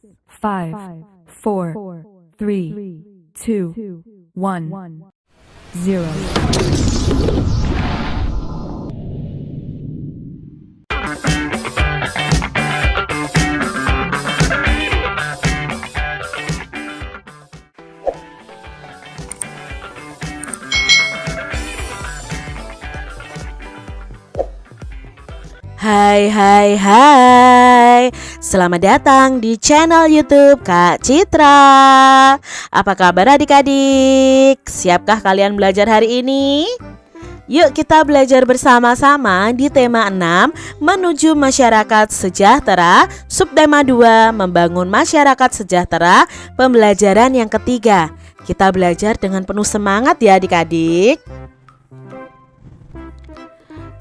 5, 4, 3, 2, 1, 0. Hai, selamat datang di channel YouTube Kak Citra. Apa kabar adik-adik? Siapkah kalian belajar hari ini? Yuk kita belajar bersama-sama di tema 6 menuju masyarakat sejahtera, subtema 2 membangun masyarakat sejahtera, pembelajaran yang ketiga. Kita belajar dengan penuh semangat ya adik-adik.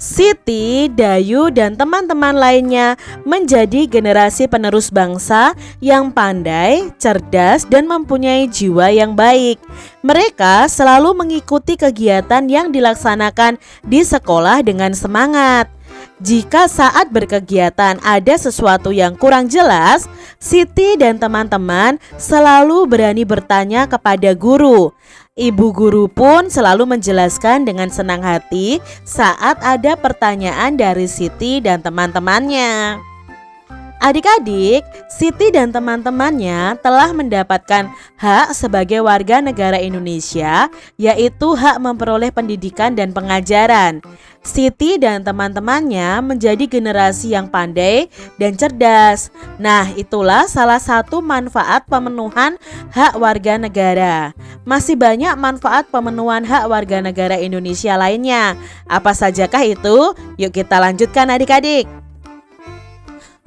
Siti, Dayu, dan teman-teman lainnya menjadi generasi penerus bangsa yang pandai, cerdas, dan mempunyai jiwa yang baik. Mereka selalu mengikuti kegiatan yang dilaksanakan di sekolah dengan semangat. Jika saat berkegiatan ada sesuatu yang kurang jelas, Siti dan teman-teman selalu berani bertanya kepada guru. Ibu guru pun selalu menjelaskan dengan senang hati saat ada pertanyaan dari Siti dan teman-temannya. Adik-adik, Siti dan teman-temannya telah mendapatkan hak sebagai warga negara Indonesia, yaitu hak memperoleh pendidikan dan pengajaran. Siti dan teman-temannya menjadi generasi yang pandai dan cerdas. Nah, itulah salah satu manfaat pemenuhan hak warga negara. Masih banyak manfaat pemenuhan hak warga negara Indonesia lainnya. Apa sajakah itu? Yuk kita lanjutkan adik-adik.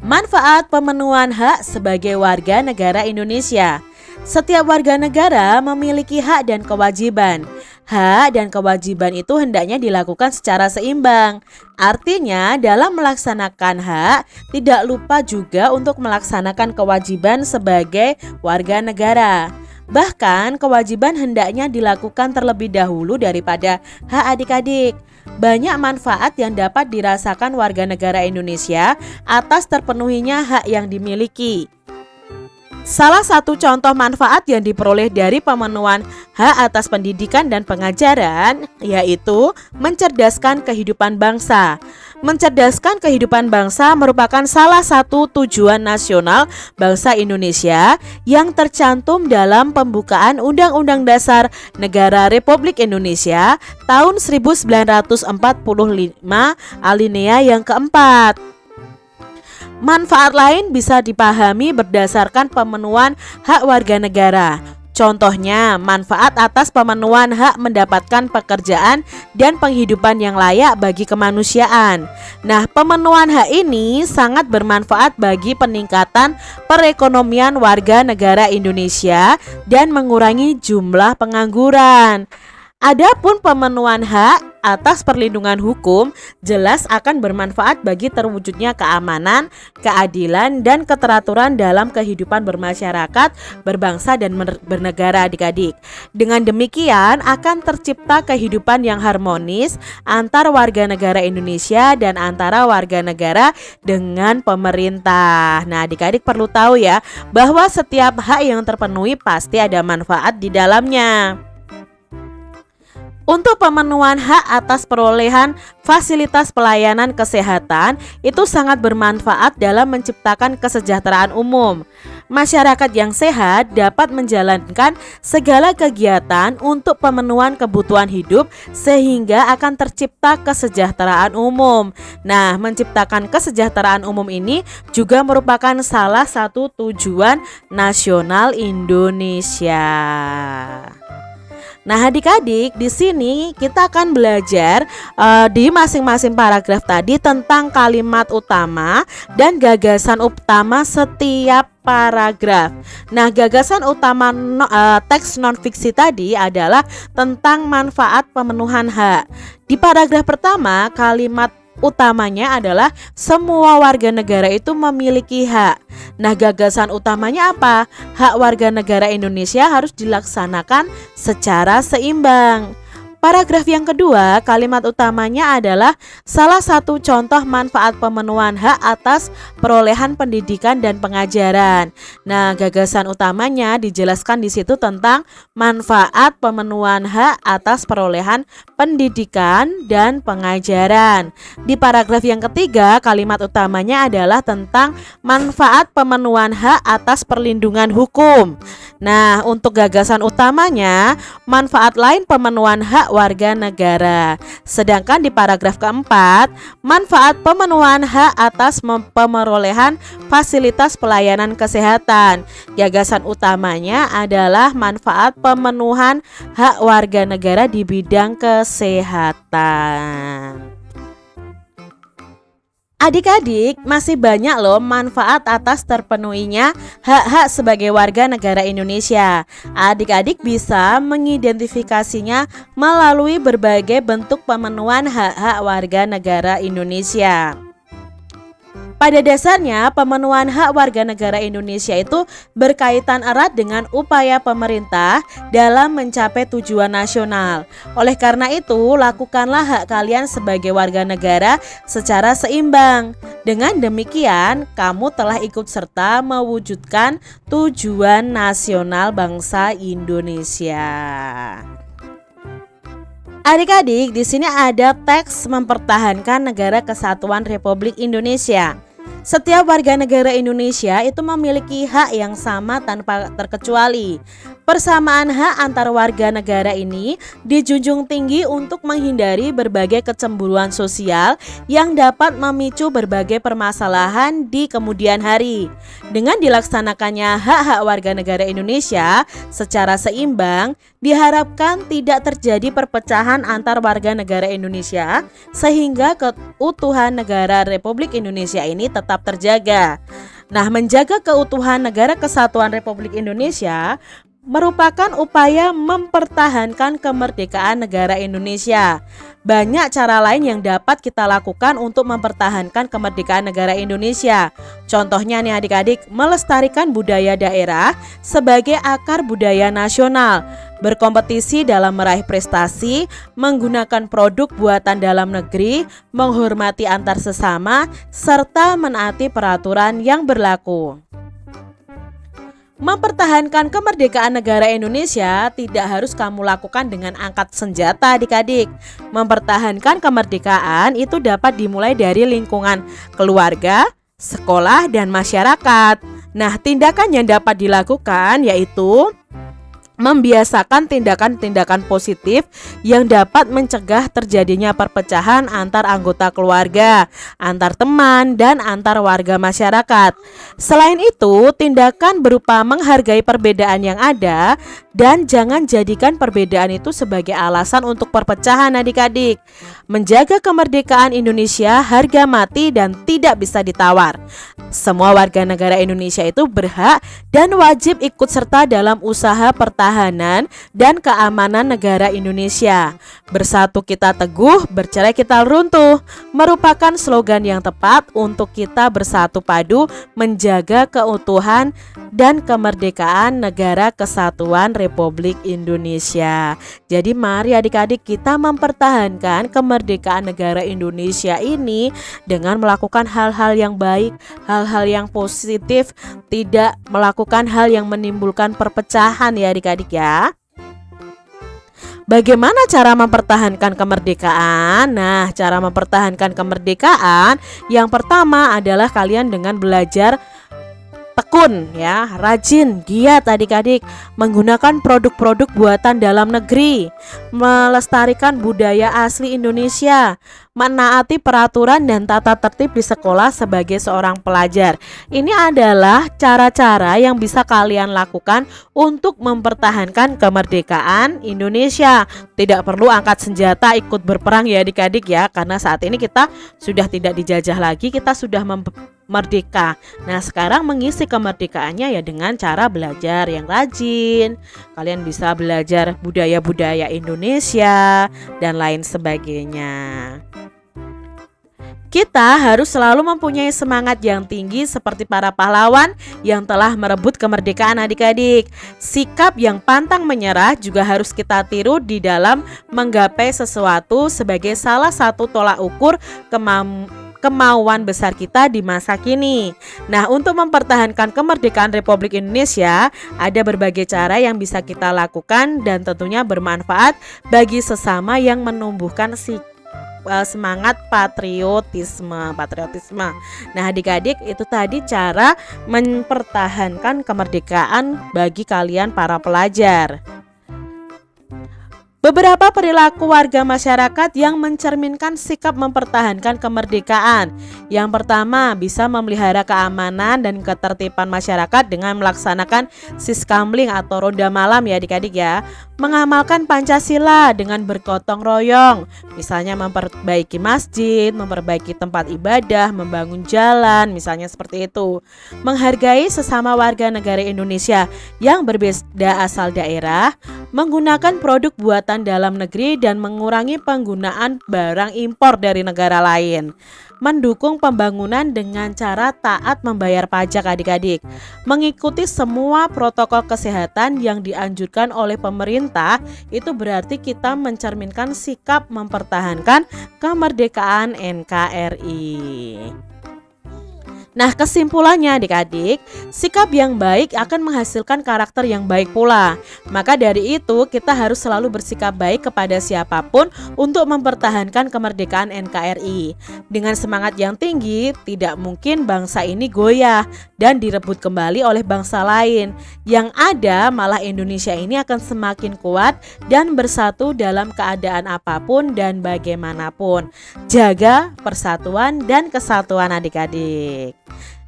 Manfaat pemenuhan hak sebagai warga negara Indonesia. Setiap warga negara memiliki hak dan kewajiban. Hak dan kewajiban itu hendaknya dilakukan secara seimbang. Artinya dalam melaksanakan hak tidak lupa juga untuk melaksanakan kewajiban sebagai warga negara. Bahkan kewajiban hendaknya dilakukan terlebih dahulu daripada hak adik-adik. Banyak manfaat yang dapat dirasakan warga negara Indonesia atas terpenuhinya hak yang dimiliki. Salah satu contoh manfaat yang diperoleh dari pemenuhan hak atas pendidikan dan pengajaran yaitu mencerdaskan kehidupan bangsa. Mencerdaskan kehidupan bangsa merupakan salah satu tujuan nasional bangsa Indonesia yang tercantum dalam pembukaan Undang-Undang Dasar Negara Republik Indonesia tahun 1945 alinea yang keempat. Manfaat lain bisa dipahami berdasarkan pemenuhan hak warga negara. Contohnya, manfaat atas pemenuhan hak mendapatkan pekerjaan dan penghidupan yang layak bagi kemanusiaan. Nah, pemenuhan hak ini sangat bermanfaat bagi peningkatan perekonomian warga negara Indonesia dan mengurangi jumlah pengangguran. Adapun pemenuhan hak atas perlindungan hukum jelas akan bermanfaat bagi terwujudnya keamanan, keadilan, dan keteraturan dalam kehidupan bermasyarakat, berbangsa, dan bernegara adik-adik. Dengan demikian akan tercipta kehidupan yang harmonis antar warga negara Indonesia dan antara warga negara dengan pemerintah. Nah, adik-adik perlu tahu ya bahwa setiap hak yang terpenuhi pasti ada manfaat di dalamnya. Untuk pemenuhan hak atas perolehan fasilitas pelayanan kesehatan itu sangat bermanfaat dalam menciptakan kesejahteraan umum. Masyarakat yang sehat dapat menjalankan segala kegiatan untuk pemenuhan kebutuhan hidup sehingga akan tercipta kesejahteraan umum. Nah, menciptakan kesejahteraan umum ini juga merupakan salah satu tujuan nasional Indonesia. Nah, adik-adik, di sini kita akan belajar di masing-masing paragraf tadi tentang kalimat utama dan gagasan utama setiap paragraf. Nah, gagasan utama teks non-fiksi tadi adalah tentang manfaat pemenuhan hak. Di paragraf pertama, kalimat utamanya adalah semua warga negara itu memiliki hak. Nah, gagasan utamanya apa? Hak warga negara Indonesia harus dilaksanakan secara seimbang. Paragraf yang kedua, kalimat utamanya adalah salah satu contoh manfaat pemenuhan hak atas perolehan pendidikan dan pengajaran. Nah, gagasan utamanya dijelaskan di situ tentang manfaat pemenuhan hak atas perolehan pendidikan dan pengajaran. Di paragraf yang ketiga, kalimat utamanya adalah tentang manfaat pemenuhan hak atas perlindungan hukum. Nah, untuk gagasan utamanya, manfaat lain pemenuhan hak warga negara. Sedangkan di paragraf keempat, manfaat pemenuhan hak atas pemerolehan fasilitas pelayanan kesehatan. Gagasan utamanya adalah manfaat pemenuhan hak warga negara di bidang kesehatan. Adik-adik, masih banyak loh manfaat atas terpenuhinya hak-hak sebagai warga negara Indonesia. Adik-adik bisa mengidentifikasinya melalui berbagai bentuk pemenuhan hak-hak warga negara Indonesia. Pada dasarnya, pemenuhan hak warga negara Indonesia itu berkaitan erat dengan upaya pemerintah dalam mencapai tujuan nasional. Oleh karena itu, lakukanlah hak kalian sebagai warga negara secara seimbang. Dengan demikian, kamu telah ikut serta mewujudkan tujuan nasional bangsa Indonesia. Adik-adik, di sini ada teks mempertahankan negara kesatuan Republik Indonesia. Setiap warga negara Indonesia itu memiliki hak yang sama tanpa terkecuali. Persamaan hak antar warga negara ini dijunjung tinggi untuk menghindari berbagai kecemburuan sosial yang dapat memicu berbagai permasalahan di kemudian hari. Dengan dilaksanakannya hak-hak warga negara Indonesia secara seimbang, diharapkan tidak terjadi perpecahan antar warga negara Indonesia sehingga keutuhan negara Republik Indonesia ini tetap terjaga. Nah, menjaga keutuhan negara kesatuan Republik Indonesia merupakan upaya mempertahankan kemerdekaan negara Indonesia. Banyak cara lain yang dapat kita lakukan untuk mempertahankan kemerdekaan negara Indonesia. Contohnya nih adik-adik, melestarikan budaya daerah sebagai akar budaya nasional, berkompetisi dalam meraih prestasi, menggunakan produk buatan dalam negeri, menghormati antar sesama, serta menaati peraturan yang berlaku. Mempertahankan kemerdekaan negara Indonesia tidak harus kamu lakukan dengan angkat senjata adik-adik. Mempertahankan kemerdekaan itu dapat dimulai dari lingkungan keluarga, sekolah, dan masyarakat. Nah, tindakan yang dapat dilakukan yaitu membiasakan tindakan-tindakan positif yang dapat mencegah terjadinya perpecahan antar anggota keluarga, antar teman, dan antar warga masyarakat. Selain itu, tindakan berupa menghargai perbedaan yang ada dan jangan jadikan perbedaan itu sebagai alasan untuk perpecahan adik-adik. Menjaga kemerdekaan Indonesia harga mati dan tidak bisa ditawar. Semua warga negara Indonesia itu berhak dan wajib ikut serta dalam usaha pertahanan dan keamanan negara Indonesia. Bersatu kita teguh, bercerai kita runtuh, merupakan slogan yang tepat untuk kita bersatu padu menjaga keutuhan dan kemerdekaan negara kesatuan Republik Indonesia. Jadi mari adik-adik kita mempertahankan kemerdekaan negara Indonesia ini dengan melakukan hal-hal yang baik, hal-hal yang positif, tidak melakukan hal yang menimbulkan perpecahan ya adik-adik ya. Bagaimana cara mempertahankan kemerdekaan? Nah, cara mempertahankan kemerdekaan yang pertama adalah kalian dengan belajar tekun ya, rajin, giat adik-adik, menggunakan produk-produk buatan dalam negeri, melestarikan budaya asli Indonesia, menaati peraturan dan tata tertib di sekolah sebagai seorang pelajar. Ini adalah cara-cara yang bisa kalian lakukan untuk mempertahankan kemerdekaan Indonesia. Tidak perlu angkat senjata ikut berperang ya adik-adik ya, karena saat ini kita sudah tidak dijajah lagi, kita sudah merdeka. Nah, sekarang mengisi kemerdekaannya ya dengan cara belajar yang rajin. Kalian bisa belajar budaya-budaya Indonesia dan lain sebagainya. Kita harus selalu mempunyai semangat yang tinggi seperti para pahlawan yang telah merebut kemerdekaan adik-adik. Sikap yang pantang menyerah juga harus kita tiru di dalam menggapai sesuatu sebagai salah satu tolak ukur kemauan besar kita di masa kini. Nah, untuk mempertahankan kemerdekaan Republik Indonesia, ada berbagai cara yang bisa kita lakukan dan tentunya bermanfaat bagi sesama yang menumbuhkan semangat patriotisme. Nah, adik-adik, itu tadi cara mempertahankan kemerdekaan bagi kalian para pelajar. Beberapa perilaku warga masyarakat yang mencerminkan sikap mempertahankan kemerdekaan. Yang pertama, bisa memelihara keamanan dan ketertiban masyarakat dengan melaksanakan siskamling atau ronda malam ya adik-adik ya. Mengamalkan Pancasila dengan bergotong royong, misalnya memperbaiki masjid, memperbaiki tempat ibadah, membangun jalan, misalnya seperti itu. Menghargai sesama warga negara Indonesia yang berbeda asal daerah, menggunakan produk buatan dalam negeri dan mengurangi penggunaan barang impor dari negara lain. Mendukung pembangunan dengan cara taat membayar pajak adik-adik. Mengikuti semua protokol kesehatan yang dianjurkan oleh pemerintah, itu berarti kita mencerminkan sikap mempertahankan kemerdekaan NKRI. Nah, kesimpulannya adik-adik, sikap yang baik akan menghasilkan karakter yang baik pula. Maka dari itu kita harus selalu bersikap baik kepada siapapun untuk mempertahankan kemerdekaan NKRI. Dengan semangat yang tinggi, tidak mungkin bangsa ini goyah dan direbut kembali oleh bangsa lain. Yang ada malah Indonesia ini akan semakin kuat dan bersatu dalam keadaan apapun dan bagaimanapun. Jaga persatuan dan kesatuan adik-adik.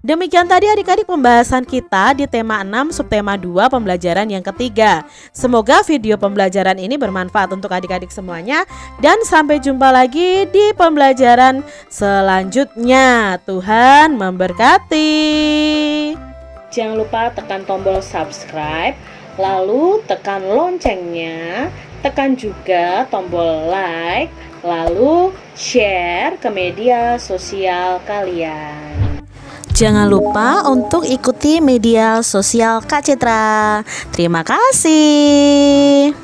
Demikian tadi adik-adik pembahasan kita di tema 6 subtema 2 pembelajaran yang ketiga. Semoga video pembelajaran ini bermanfaat untuk adik-adik semuanya. Dan sampai jumpa lagi di pembelajaran selanjutnya. Tuhan memberkati. Jangan lupa tekan tombol subscribe, lalu tekan loncengnya, tekan juga tombol like, lalu share ke media sosial kalian. Jangan lupa untuk ikuti media sosial Kak Citra. Terima kasih.